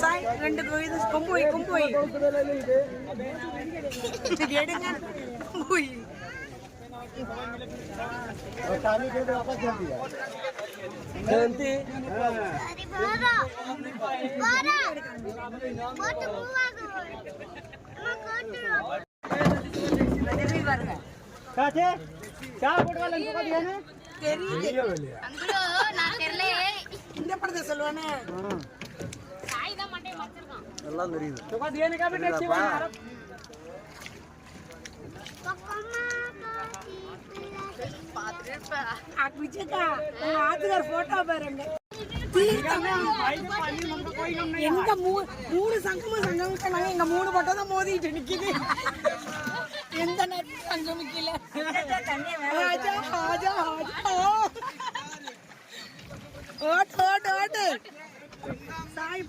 சாய் ரெண்டு இது கொம்பு வை கொம்பு வை எடுங்க கொம்பு வை nanti kace क्या फोटो वाला इनको दिया ना இந்த படத்தை சொல்லுவானே எல்லாம் தெரியுது तो दिया ने का भी टैक्सी वाला போட்டோ பாருங்க எங்க மூணு சங்கமம் எங்க மூணு போட்டோ தான் மோதிட்டு நிக்குது எந்த நேரத்துல சங்கமிக்கல ஓட்டு ஓட்டு ஓட்டு சாய்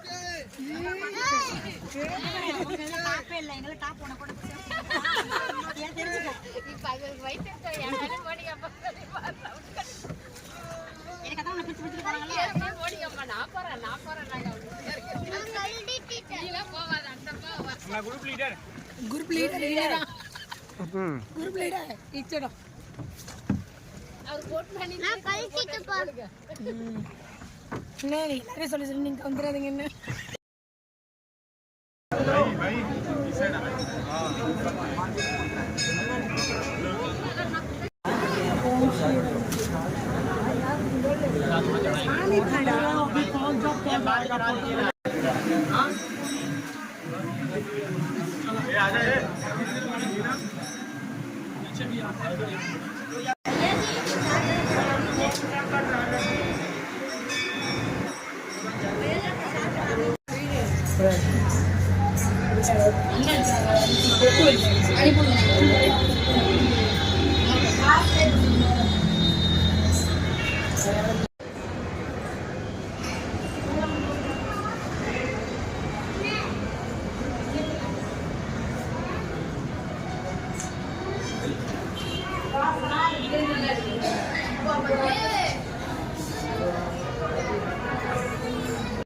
ग्रुप लीडर इच्छा नहीं अरे सोल्यूशन नहीं कम करा देंगे ना